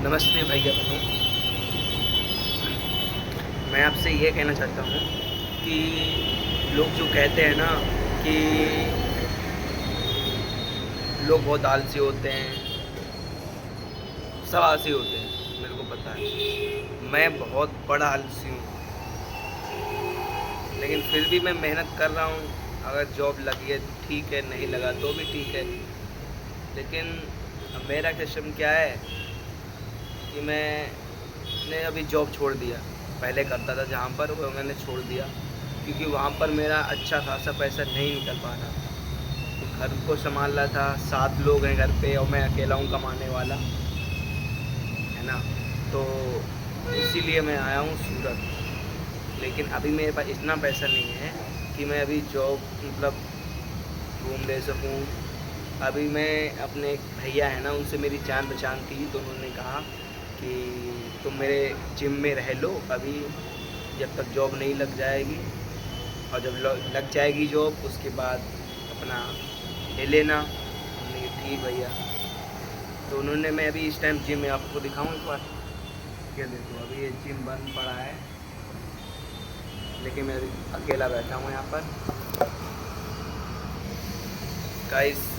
नमस्ते भैया बहनों। मैं आपसे ये कहना चाहता हूँ कि लोग जो कहते हैं ना कि लोग बहुत आलसी होते हैं, सब आलसी होते हैं, मेरे को पता है। मैं बहुत बड़ा आलसी हूँ, लेकिन फिर भी मैं मेहनत कर रहा हूँ। अगर जॉब लगी है तो ठीक है, नहीं लगा तो भी ठीक है। लेकिन मेरा सिस्टम क्या है कि मैंने अभी जॉब छोड़ दिया। पहले करता था जहाँ पर, वो मैंने छोड़ दिया क्योंकि वहाँ पर मेरा अच्छा खासा पैसा नहीं निकल पा रहा। तो घर को संभाल रहा था, 7 लोग हैं घर पे और मैं अकेला हूँ कमाने वाला, है ना। तो इसीलिए मैं आया हूँ सूरत। लेकिन अभी मेरे पास इतना पैसा नहीं है कि मैं अभी जॉब मतलब रूम ले सकूँ। अभी मैं अपने एक भैया है ना, उनसे मेरी जान पहचान थी, तो उन्होंने कहा कि तुम मेरे जिम में रह लो अभी, जब तक जॉब नहीं लग जाएगी, और जब लग जाएगी जॉब उसके बाद अपना ले लेना। हमने कहा ठीक भैया। तो उन्होंने, मैं अभी इस टाइम जिम में आपको दिखाऊं एक बार, क्या देखो अभी ये जिम बंद पड़ा है, लेकिन मैं अभी अकेला बैठा हूँ यहाँ पर गाइस।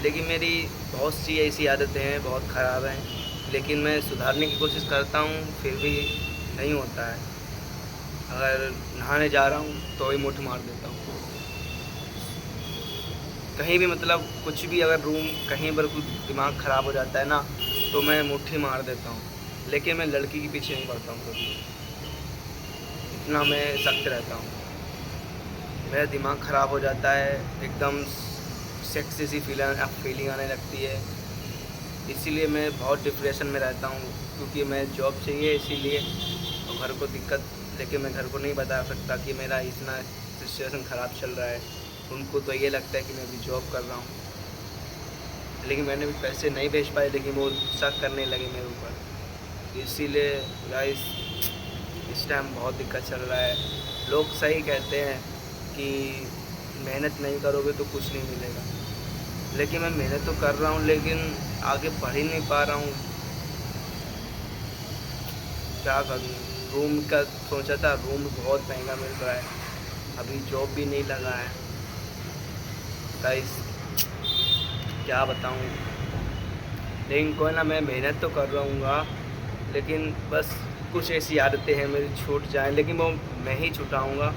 लेकिन मेरी बहुत सी ऐसी आदतें हैं, बहुत ख़राब हैं, लेकिन मैं सुधारने की कोशिश करता हूँ, फिर भी नहीं होता है। अगर नहाने जा रहा हूँ तो ही मुट्ठी मार देता हूँ। कहीं भी मतलब कुछ भी, अगर रूम कहीं पर कुछ दिमाग ख़राब हो जाता है ना, तो मैं मुट्ठी मार देता हूँ। लेकिन मैं लड़की के पीछे नहीं पड़ता हूँ कभी, इतना मैं सख्त रहता हूँ। मेरा दिमाग ख़राब हो जाता है, एकदम सेक्सी सी फीलिंग आने लगती है। इसीलिए मैं बहुत डिप्रेशन में रहता हूँ, क्योंकि मैं जॉब चाहिए इसीलिए, और घर को दिक्कत, लेकिन मैं घर को नहीं बता सकता कि मेरा इतना सिचुएशन ख़राब चल रहा है। उनको तो ये लगता है कि मैं अभी जॉब कर रहा हूँ, लेकिन मैंने भी पैसे नहीं भेज पाए, लेकिन वो शक करने लगे मेरे ऊपर। इसीलिए गाइस इस टाइम बहुत दिक्कत चल रहा है। लोग सही कहते हैं कि मेहनत नहीं करोगे तो कुछ नहीं मिलेगा, लेकिन मैं मेहनत तो कर रहा हूँ, लेकिन आगे बढ़ ही नहीं पा रहा हूँ। क्या करूँ। रूम का सोचा था, रूम बहुत महंगा मिल रहा है, अभी जॉब भी नहीं लगा है गाइस, क्या बताऊँ। लेकिन कोई ना, मैं मेहनत तो कर रहूँगा, लेकिन बस कुछ ऐसी आदतें हैं मेरी छूट जाएँ, लेकिन वो मैं ही छुटाऊँगा।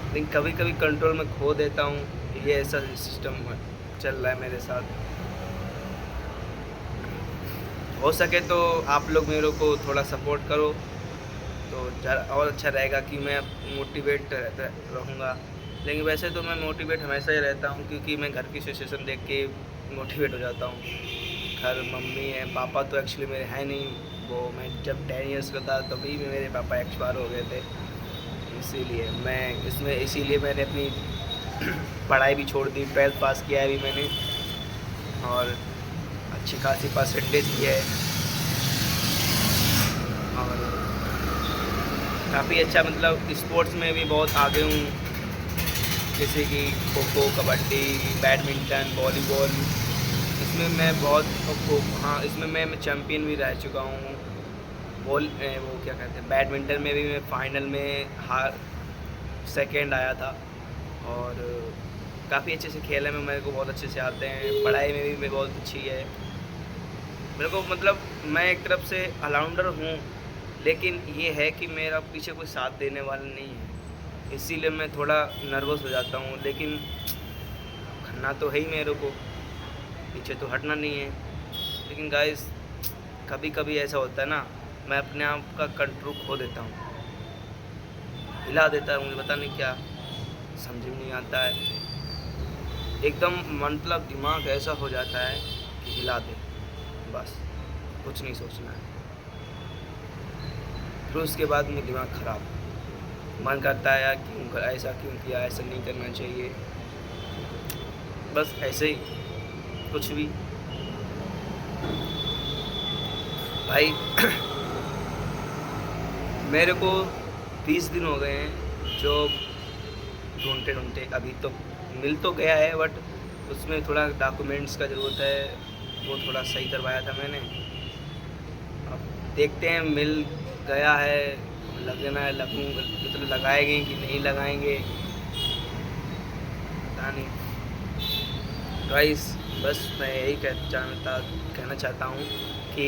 लेकिन कभी कभी कंट्रोल में खो देता हूँ, ये ऐसा सिस्टम चल रहा है मेरे साथ। हो सके तो आप लोग मेरे को थोड़ा सपोर्ट करो तो ज़रा और अच्छा रहेगा कि मैं मोटिवेट रहूँगा। लेकिन वैसे तो मैं मोटिवेट हमेशा ही रहता हूँ, क्योंकि मैं घर की सिचुएशन देख के मोटिवेट हो जाता हूँ। घर मम्मी है, पापा तो एक्चुअली मेरे हैं नहीं। वो मैं जब 10 इयर्स का था तभी मेरे पापा एक्सपायर हो गए थे। इसीलिए मैंने अपनी पढ़ाई भी छोड़ दी, 12th पास किया है अभी मैंने, और अच्छी खासी परसेंटेज की है, और काफ़ी अच्छा मतलब स्पोर्ट्स में भी बहुत आगे हूँ, जैसे कि खो खो, कबड्डी, बैडमिंटन, वॉलीबॉल। इसमें मैं बहुत हाँ, इसमें मैं चैम्पियन भी रह चुका हूँ। वो क्या कहते हैं, बैडमिंटन में भी मैं फाइनल में सेकंड आया था। और काफ़ी अच्छे से खेलने में मेरे को बहुत अच्छे से आते हैं, पढ़ाई में भी मैं बहुत अच्छी है मेरे को। मतलब मैं एक तरफ से ऑलराउंडर हूँ, लेकिन ये है कि मेरा पीछे कोई साथ देने वाला नहीं है, इसीलिए मैं थोड़ा नर्वस हो जाता हूँ। लेकिन करना तो है ही मेरे को, पीछे तो हटना नहीं है। लेकिन गाइस कभी कभी ऐसा होता है ना, मैं अपने आप का कंट्रोल खो देता हूँ, हिला देता है, मुझे पता नहीं क्या, समझ में नहीं आता है। एकदम मतलब दिमाग ऐसा हो जाता है कि हिला दे, बस कुछ नहीं सोचना है। फिर उसके बाद में दिमाग ख़राब, मन करता है यार क्यों ऐसा क्यों किया, ऐसा नहीं करना चाहिए, बस ऐसे ही कुछ भी। भाई मेरे को 20 दिन हो गए हैं जॉब ढूंढते ढूंढते। अभी तो मिल तो गया है, बट उसमें थोड़ा डॉक्यूमेंट्स का ज़रूरत है, वो थोड़ा सही करवाया था मैंने। अब देखते हैं मिल गया है, लगना है लगूंगा मतलब लगाएंगे कि नहीं लगाएंगे पता नहीं। गाइस बस मैं यही कहना चाहता हूँ कि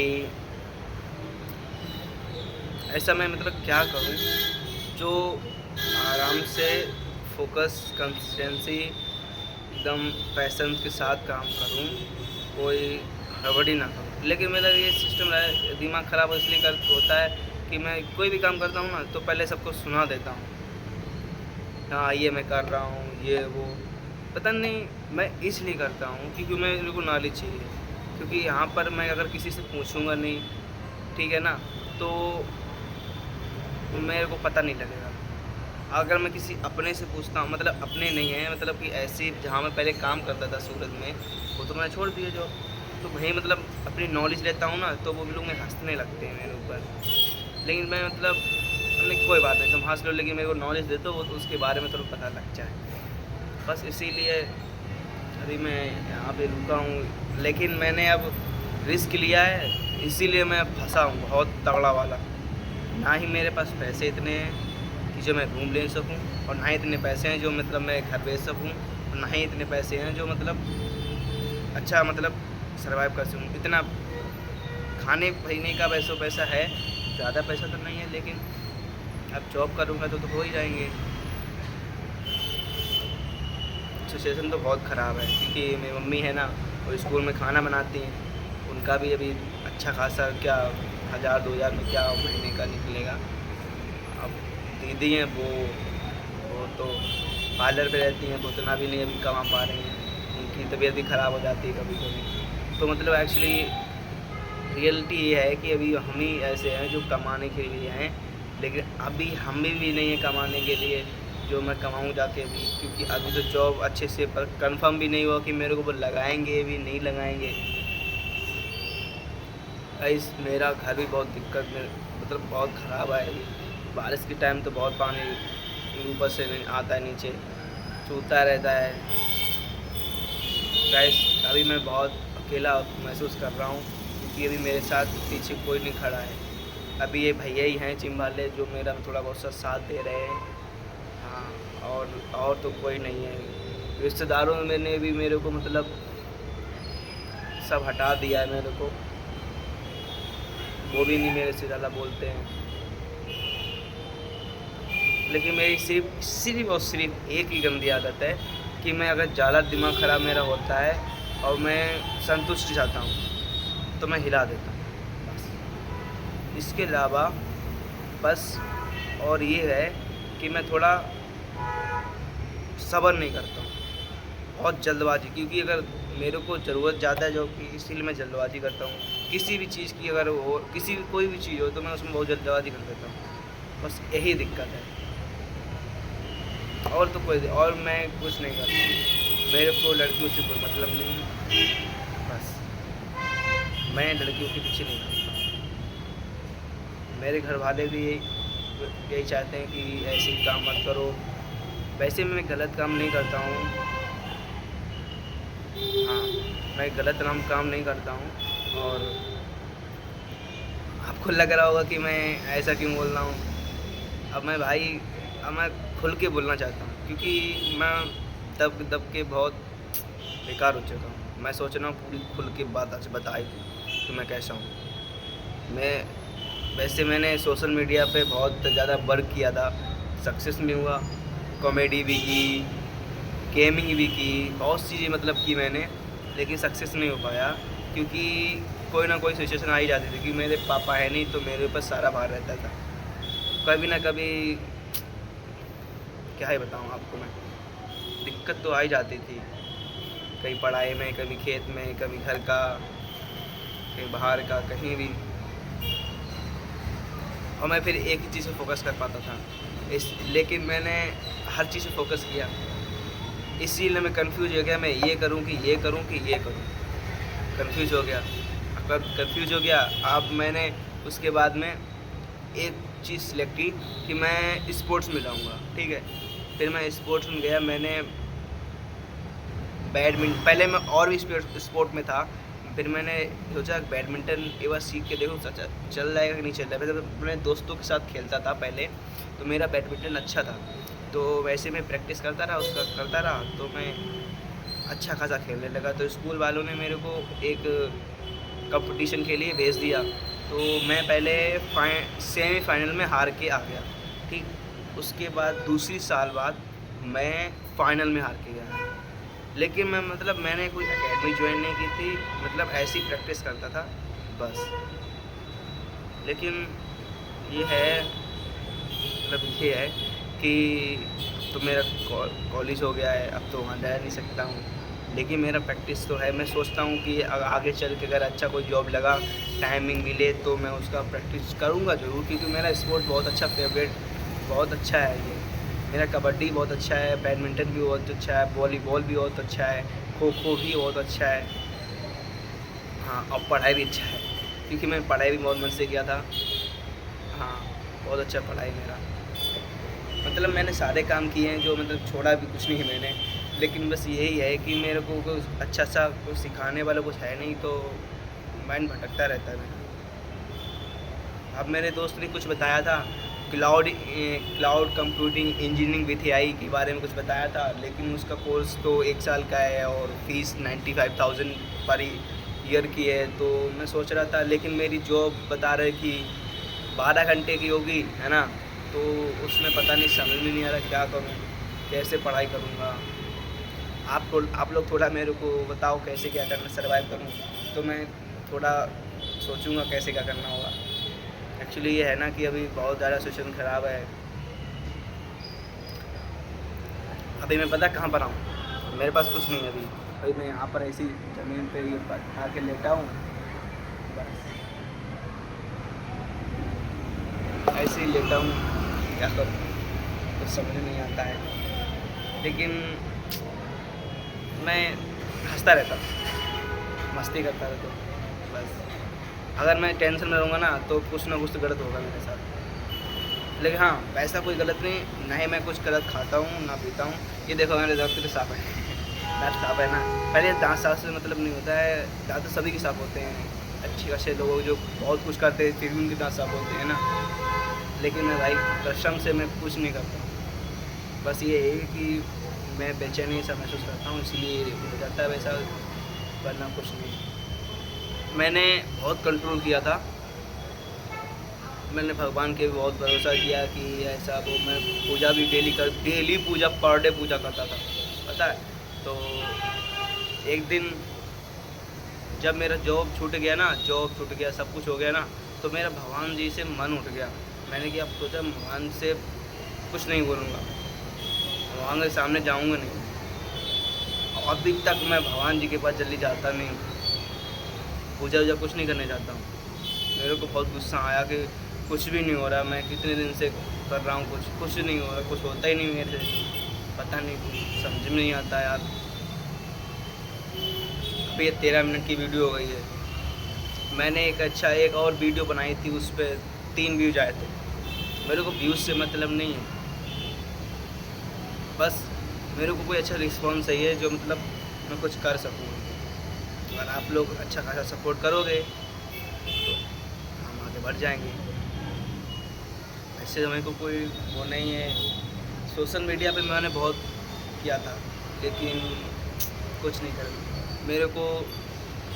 ऐसा मैं मतलब क्या करूँ जो आराम से फोकस कंसिस्टेंसी एकदम पैशन के साथ काम करूँ, कोई हड़बड़ी ना करूँ। लेकिन मेरा ये सिस्टम है, दिमाग ख़राब इसलिए होता है कि मैं कोई भी काम करता हूँ ना तो पहले सबको सुना देता हूँ, हाँ ये मैं कर रहा हूँ ये वो। पता नहीं मैं इसलिए करता हूँ क्योंकि मेरे को नॉलेज चाहिए, क्योंकि यहाँ पर मैं अगर किसी से पूछूंगा नहीं, ठीक है ना, तो मेरे को पता नहीं लगेगा। अगर मैं किसी अपने से पूछता हूँ, मतलब अपने नहीं है, मतलब कि ऐसे जहाँ मैं पहले काम करता था सूरत में, वो तो मैंने छोड़ दिया जॉब, तो वहीं मतलब अपनी नॉलेज लेता हूँ ना तो वो लोग हंसने लगते हैं मेरे ऊपर। लेकिन मैं मतलब नहीं कोई बात नहीं तुम हंस लो, लेकिन मेरे को नॉलेज दे दो वो तो उसके बारे में थोड़ा पता लग जाए। बस इसीलिए अभी मैं यहाँ पे रुका हूँ, लेकिन मैंने अब रिस्क लिया है, इसीलिए मैं फंसा हूँ बहुत तगड़ा वाला। ना ही मेरे पास पैसे इतने हैं कि जो मैं रूम ले सकूं, और ना ही इतने पैसे हैं जो मतलब मैं घर बेच सकूं, और ना ही इतने पैसे हैं जो मतलब अच्छा मतलब सर्वाइव कर सकूं। इतना खाने पीने का पैसा है, ज़्यादा पैसा तो नहीं है, लेकिन अब जॉब करूँगा तो हो ही जाएंगे। सिचुएशन तो बहुत ख़राब है क्योंकि मेरी मम्मी है ना, वो स्कूल में खाना बनाती हैं, उनका भी अभी अच्छा खासा क्या 1000-2000 में क्या महीने का निकलेगा। अब दीदी हैं वो तो पार्लर पे रहती हैं, वो उतना भी नहीं अभी कमा पा रही हैं, उनकी तबीयत भी ख़राब हो जाती है कभी कभी। तो मतलब एक्चुअली रियलिटी ये है कि अभी हम ही ऐसे हैं जो कमाने के लिए हैं, लेकिन अभी हम भी नहीं है कमाने के लिए जो मैं कमाऊँ जाके भी, क्योंकि अभी तो जॉब अच्छे से पर कंफर्म भी नहीं हुआ कि मेरे को वो लगाएंगे भी नहीं लगाएंगे। गाइस मेरा घर भी बहुत दिक्कत में मतलब बहुत ख़राब है अभी, बारिश के टाइम तो बहुत पानी ऊपर से आता है, नीचे चूता रहता है। गाइस अभी मैं बहुत अकेला महसूस कर रहा हूँ क्योंकि अभी मेरे साथ पीछे कोई नहीं खड़ा है। अभी ये भैया ही हैं जिम वाले जो मेरा थोड़ा बहुत साथ दे रहे हैं, हाँ, और तो कोई नहीं है। रिश्तेदारों में मैंने भी मेरे को मतलब सब हटा दिया है, मेरे को वो भी नहीं मेरे से ज़्यादा बोलते हैं। लेकिन मेरी सिर्फ और सिर्फ एक ही गंदी आदत है कि मैं अगर ज़्यादा दिमाग ख़राब मेरा होता है और मैं संतुष्ट चाहता हूँ तो मैं हिला देता हूँ, बस इसके अलावा बस। और ये है कि मैं थोड़ा सब्र नहीं करता हूँ, बहुत जल्दबाजी, क्योंकि अगर मेरे को ज़रूरत ज़्यादा है जो कि इसीलिए मैं जल्दबाजी करता हूँ। किसी भी चीज़ की अगर हो, कोई भी चीज़ हो तो मैं उसमें बहुत जल्दबाजी कर देता हूँ, बस यही दिक्कत है। और तो और मैं कुछ नहीं करता हूँ, मेरे को लड़कियों से कोई मतलब नहीं, बस मैं लड़कियों के पीछे नहीं भागता। मेरे घर वाले भी यही चाहते हैं कि ऐसे काम मत करो। वैसे मैं गलत काम नहीं करता हूँ, हाँ मैं गलत काम नहीं करता हूँ। और आपको लग रहा होगा कि मैं ऐसा क्यों बोल रहा हूँ। अब मैं खुल के बोलना चाहता हूँ क्योंकि मैं दब के बहुत बेकार हो चुका हूँ। मैं सोच रहा हूँ पूरी खुल के बात आज बता ही दूँ कि मैं कैसा हूँ। मैंने सोशल मीडिया पे बहुत ज़्यादा वर्क किया था, सक्सेस भी हुआ, कॉमेडी भी की, गेमिंग भी की, बहुत चीज़ें मतलब की मैंने, लेकिन सक्सेस नहीं हो पाया क्योंकि कोई ना कोई सिचुएशन आ ही जाती थी कि मेरे पापा है नहीं तो मेरे ऊपर सारा भार रहता था। कभी ना कभी क्या ही बताऊँ आपको, मैं दिक्कत तो आ ही जाती थी, कहीं पढ़ाई में, कभी खेत में, कभी घर का, कहीं बाहर का, कहीं भी। और मैं फिर एक ही चीज़ पे फोकस कर पाता था, लेकिन मैंने हर चीज़ पे फोकस किया, इसीलिए मैं कंफ्यूज हो गया, मैं ये करूँ कि ये करूँ कि ये करूँ, कंफ्यूज हो गया। कंफ्यूज हो गया, अब मैंने उसके बाद में एक चीज़ सिलेक्ट की कि मैं स्पोर्ट्स में जाऊँगा, ठीक है। फिर मैं स्पोर्ट्स में गया, मैंने बैडमिंटन, पहले मैं और भी स्पोर्ट में था, फिर मैंने सोचा बैडमिंटन एक बार सीख के देखो चल जाएगा कि नहीं चल रहा है। मैं अपने दोस्तों के साथ खेलता था पहले, तो मेरा बैडमिंटन अच्छा था, तो वैसे मैं प्रैक्टिस करता रहा, उसका करता रहा, तो मैं अच्छा खासा खेलने लगा। तो स्कूल वालों ने मेरे को एक कंपटीशन के लिए भेज दिया, तो मैं पहले सेमीफाइनल में हार के आ गया, ठीक। उसके बाद दूसरी साल बाद मैं फाइनल में हार के गया, लेकिन मैंने कोई एकेडमी ज्वाइन नहीं की थी, ऐसी प्रैक्टिस करता था बस। लेकिन ये है कि तो मेरा कॉलेज हो गया है, अब तो वहाँ रह नहीं सकता हूँ, लेकिन मेरा प्रैक्टिस तो है। मैं सोचता हूँ कि आगे चल के अगर अच्छा कोई जॉब लगा, टाइमिंग मिले, तो मैं उसका प्रैक्टिस करूँगा ज़रूर, क्योंकि मेरा स्पोर्ट बहुत अच्छा फेवरेट बहुत अच्छा है ये। मेरा कबड्डी बहुत अच्छा है, बैडमिंटन भी बहुत अच्छा है, वॉलीबॉल भी बहुत अच्छा है, खो खो भी बहुत अच्छा है, हाँ, और पढ़ाई भी अच्छा है, क्योंकि मैं पढ़ाई भी बहुत मन से किया था। हाँ, बहुत अच्छा पढ़ाई मेरा, मैंने सारे काम किए हैं, जो छोड़ा भी कुछ नहीं है मैंने। लेकिन बस यही है कि मेरे को कुछ अच्छा सा कुछ सिखाने वाला कुछ है नहीं, तो माइंड भटकता रहता है मेरा। अब मेरे दोस्त ने कुछ बताया था, cloud computing engineering with AI के बारे में कुछ बताया था, लेकिन उसका कोर्स तो 1 साल का है और फीस 95,000 पर ईयर की है। तो मैं सोच रहा था, लेकिन मेरी जॉब बता रहे कि 12 घंटे की होगी, है ना, तो उसमें पता नहीं, समझ में नहीं आ रहा क्या करूँ, कैसे पढ़ाई करूँगा। आप लोग थोड़ा मेरे को बताओ कैसे क्या करना, सर्वाइव करूँ, तो मैं थोड़ा सोचूँगा कैसे क्या करना होगा। एक्चुअली ये है ना कि अभी बहुत ज़्यादा सिचुएशन ख़राब है। अभी मैं पता कहाँ पर हूँ, मेरे पास कुछ नहीं है अभी मैं यहाँ पर ऐसी ज़मीन पे ये आके लेटा हूँ, बस ऐसे ही लेटा हूँ, क्या करूँ कुछ समझ नहीं आता है। लेकिन मैं हंसता रहता हूँ, मस्ती करता रहता हूँ बस। अगर मैं टेंशन में रहूँगा ना, तो कुछ ना कुछ तो गलत होगा मेरे साथ। लेकिन हाँ, वैसा कोई गलत नहीं, ना ही मैं कुछ गलत खाता हूँ ना पीता हूँ। ये देखो मेरे दांत कितने साफ है दांत साफ है ना। पहले दांत साफ से मतलब नहीं होता है, दांत सभी के साफ होते हैं, अच्छे लोग जो बहुत कुछ करते हैं फिर भी उनके दांत साफ होते हैं ना। लेकिन मैं भाई कसम से मैं कुछ नहीं करता, बस ये है कि मैं बेचैनी सा महसूस करता हूँ, इसलिए हो जाता है वैसा, वरना कुछ नहीं। मैंने बहुत कंट्रोल किया था, मैंने भगवान के भी बहुत भरोसा किया कि ऐसा वो, मैं पूजा भी डेली पूजा, पर डे पूजा करता था, पता है। तो एक दिन जब मेरा जॉब छूट गया, सब कुछ हो गया ना, तो मेरा भगवान जी से मन उठ गया। मैंने क्या सोचा, भगवान से कुछ नहीं बोलूँगा, भगवान के सामने जाऊँगा नहीं। और अभी तक मैं भगवान जी के पास जल्दी जाता नहीं, पूजा वूजा कुछ नहीं करने जाता हूँ। मेरे को बहुत गुस्सा आया कि कुछ भी नहीं हो रहा, मैं कितने दिन से कर रहा हूँ, कुछ नहीं हो रहा, कुछ होता ही नहीं मेरे से, पता नहीं, समझ में नहीं आता यार। अभी ये 13 मिनट की वीडियो हो गई है। मैंने एक और वीडियो बनाई थी, उस पर 3 व्यूज आए थे। मेरे को व्यूज़ से मतलब नहीं है, बस मेरे को कोई अच्छा रिस्पॉन्स चाहिए जो मैं कुछ कर सकूँ। अगर आप लोग अच्छा खासा सपोर्ट करोगे तो हम आगे बढ़ जाएंगे। ऐसे मेरे को कोई वो नहीं है। सोशल मीडिया पे मैंने बहुत किया था, लेकिन कुछ नहीं कर, मेरे को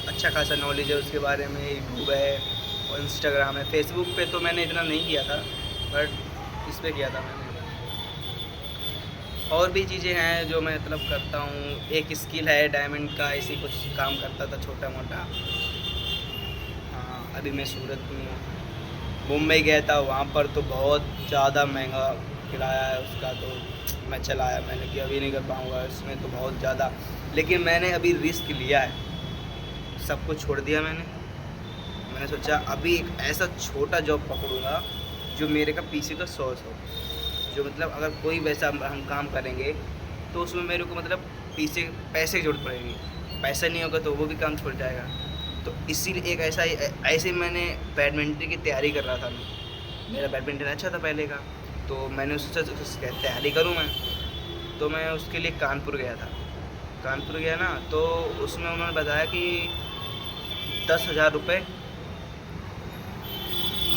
अच्छा खासा नॉलेज है उसके बारे में। यूट्यूब है और इंस्टाग्राम है, फेसबुक पे तो मैंने इतना नहीं किया था, बट इस पर किया था मैंने। और भी चीज़ें हैं जो मैं करता हूँ। एक स्किल है डायमंड का, ऐसे कुछ काम करता था छोटा मोटा। हाँ, अभी मैं सूरत में मुंबई गया था, वहाँ पर तो बहुत ज़्यादा महंगा किराया है उसका, तो मैं चलाया, मैंने कि अभी नहीं कर पाऊँगा इसमें तो बहुत ज़्यादा। लेकिन मैंने अभी रिस्क लिया है, सब कुछ छोड़ दिया मैंने सोचा अभी एक ऐसा छोटा जॉब पकड़ूँगा जो मेरे का पीछे का सोर्स हो, जो अगर कोई वैसा हम काम करेंगे तो उसमें मेरे को पीछे पैसे की जरूरत पड़ेगी, पैसा नहीं होगा तो वो भी काम छूट जाएगा। तो इसीलिए एक ऐसे मैंने बैडमिंटन की तैयारी कर रहा था। मेरा बैडमिंटन अच्छा था पहले का, तो मैंने सोचा तैयारी करूँ मैं। तो मैं उसके लिए कानपुर गया था। कानपुर गया ना, तो उसमें उन्होंने बताया कि 10,000 रुपये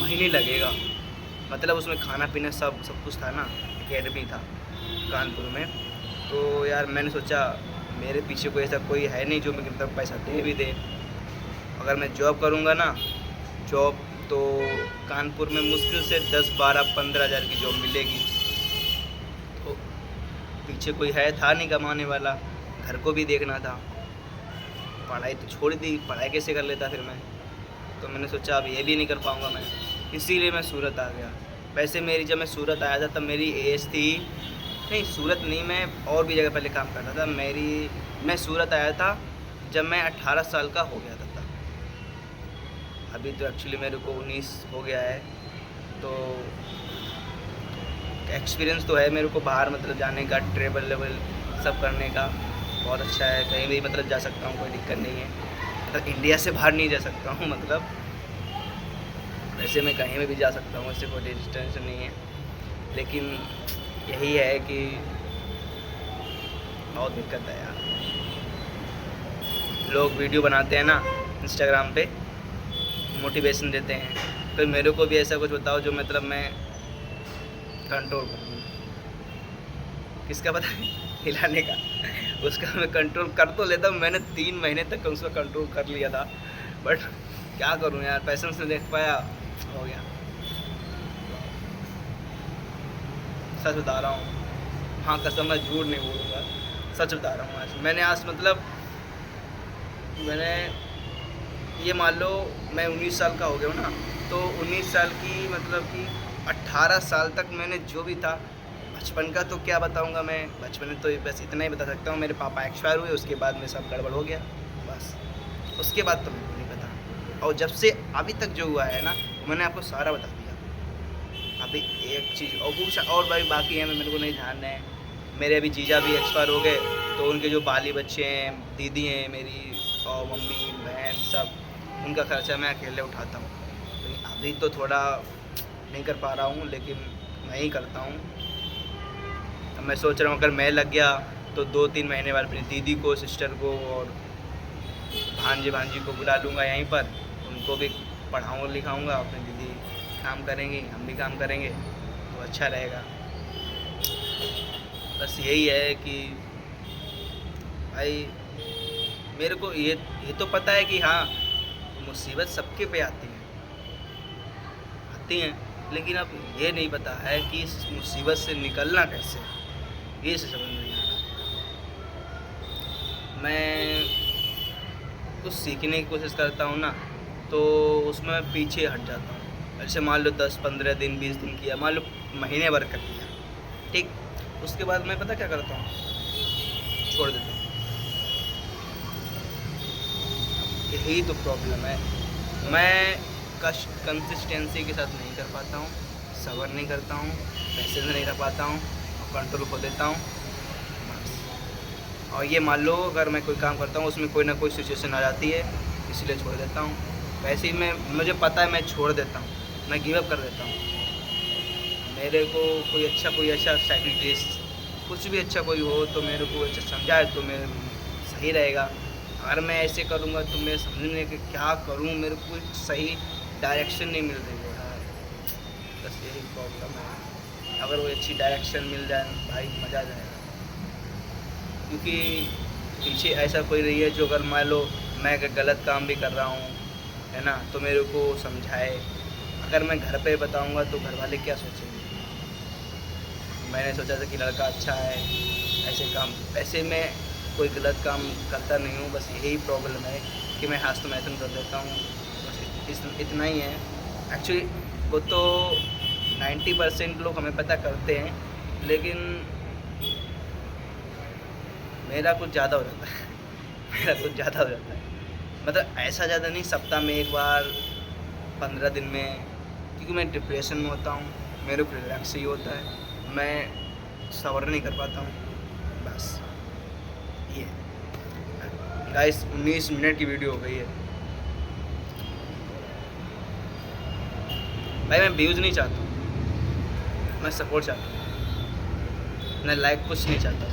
महीने लगेगा। मतलब उसमें खाना पीना सब कुछ था ना, एकेडमी था कानपुर में। तो यार मैंने सोचा मेरे पीछे कोई ऐसा कोई है नहीं जो मेरे तक पैसा दे भी दे। अगर मैं जॉब करूँगा ना, जॉब तो कानपुर में मुश्किल से 10, 12, 15 हज़ार की जॉब मिलेगी। तो पीछे कोई था नहीं कमाने वाला, घर को भी देखना था। पढ़ाई तो छोड़ दी, पढ़ाई कैसे कर लेता फिर मैं। तो मैंने सोचा अब ये भी नहीं कर पाऊँगा मैं, इसीलिए मैं सूरत आ गया। वैसे मेरी जब मैं सूरत आया था तब मेरी एज थी, नहीं सूरत नहीं, मैं और भी जगह पहले काम करता था। मैं सूरत आया था जब मैं 18 साल का हो गया था तब। अभी तो एक्चुअली मेरे को 19 हो गया है। तो एक्सपीरियंस तो है मेरे को बाहर मतलब जाने का, ट्रेवल लेवल सब करने का बहुत अच्छा है। कहीं भी मतलब जा सकता हूँ, कोई दिक्कत नहीं है। मतलब इंडिया से बाहर नहीं जा सकता हूँ, मतलब वैसे मैं कहीं में भी जा सकता हूँ, ऐसे कोई टेंशन नहीं है। लेकिन यही है कि बहुत दिक्कत है यार। लोग वीडियो बनाते हैं ना इंस्टाग्राम पे, मोटिवेशन देते हैं, तो मेरे को भी ऐसा कुछ बताओ जो मतलब मैं कंट्रोल कर लूँ। किसका पता है हिलाने का, उसका मैं कंट्रोल कर तो लेता हूँ। मैंने 3 महीने तक उसका कंट्रोल कर लिया था, बट क्या करूँ यार, पैसेंस नहीं देख पाया, हो गया। सच बता रहा हूँ, हाँ कसम, मैं झूठ नहीं बोलूँगा, सच बता रहा हूँ। आज मतलब मैंने ये मान लो मैं 19 साल का हो गया हूँ ना, तो 19 साल की मतलब कि 18 साल तक मैंने जो भी था, बचपन का तो क्या बताऊँगा मैं। बचपन में तो बस इतना ही बता सकता हूँ, मेरे पापा एक्सपायर हुए, उसके बाद में सब गड़बड़ हो गया बस। उसके बाद तो मेरे को नहीं पता। और जब से अभी तक जो हुआ है ना, मैंने आपको सारा बता दिया। अभी एक चीज़ और कुछ और भाई बाकी है, मेरे को नहीं ध्यान है। मेरे अभी जीजा भी एक्सपायर हो गए, तो उनके जो बाली बच्चे हैं, दीदी हैं मेरी और मम्मी बहन सब, उनका खर्चा मैं अकेले उठाता हूँ। लेकिन अभी तो थोड़ा नहीं कर पा रहा हूँ, लेकिन मैं ही करता हूँ। अब मैं सोच रहा हूँ अगर मैं लग गया तो 2-3 महीने बाद अपनी दीदी को, सिस्टर को और भांजी को बुला लूँगा यहीं पर, उनको भी पढ़ाऊँगा लिखाऊँगा। अपनी दीदी काम करेंगी, हम भी काम करेंगे, तो अच्छा रहेगा। बस यही है कि भाई मेरे को ये तो पता है कि हाँ मुसीबत सबके पे आती हैं, लेकिन अब ये नहीं पता है कि इस मुसीबत से निकलना कैसे, ये से समझ नहीं आ रहा। मैं कुछ सीखने की कोशिश करता हूँ ना, तो उसमें मैं पीछे हट जाता हूँ। ऐसे मान लो 10-15 दिन 20 दिन किया, मान लो महीने भर कर लिया, ठीक, उसके बाद मैं पता क्या करता हूँ, छोड़ देता हूँ। यही तो प्रॉब्लम है, मैं कंसिस्टेंसी के साथ नहीं कर पाता हूँ, सब्र नहीं करता हूँ, पैसे नहीं रख पाता हूँ और कंट्रोल खो देता हूँ बस। और ये मान लो अगर मैं कोई काम करता हूँ उसमें कोई ना कोई सिचुएशन आ जाती है, इसलिए छोड़ देता हूँ। वैसे ही मुझे पता है मैं छोड़ देता हूँ, मैं गिव अप कर देता हूँ। मेरे को कोई अच्छा साइकिट्रिस्ट कुछ भी अच्छा कोई हो तो मेरे को अच्छा समझाए तो मैं सही रहेगा। अगर मैं ऐसे करूँगा तो मैं समझने कि क्या करूँ, मेरे को कोई सही डायरेक्शन नहीं मिल रही है यार, बस यही प्रॉब्लम है। अगर वो अच्छी डायरेक्शन मिल जाए भाई मज़ा आ जाएगा, क्योंकि पीछे ऐसा कोई नहीं है जो अगर मान लो मैं गलत काम भी कर रहा हूँ है ना, तो मेरे को समझाए। अगर मैं घर पे बताऊँगा तो घर वाले क्या सोचेंगे। मैंने सोचा था कि लड़का अच्छा है, ऐसे मैं कोई गलत काम करता नहीं हूँ, बस यही प्रॉब्लम है कि मैं हाथ तो मैथन कर देता हूँ, बस इतना ही है। एक्चुअली वो तो 90% लोग हमें पता करते हैं, लेकिन मेरा कुछ ज़्यादा हो जाता है मतलब ऐसा ज़्यादा नहीं, सप्ताह में एक बार, 15 दिन में, क्योंकि मैं डिप्रेशन में होता हूँ, मेरे को रिलैक्स ही होता है, मैं सब्र नहीं कर पाता हूँ बस। ये गाइस 19 मिनट की वीडियो हो गई है भाई। मैं व्यूज़ नहीं चाहता हूँ, मैं सपोर्ट चाहता हूँ, मैं लाइक कुछ नहीं चाहता,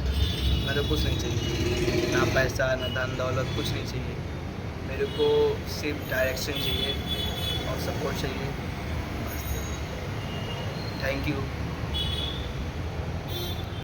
मेरे कुछ नहीं चाहिए, ना पैसा ना धन दौलत, कुछ नहीं चाहिए। मेरे को सिर्फ डायरेक्शन चाहिए और सपोर्ट चाहिए। Thank you.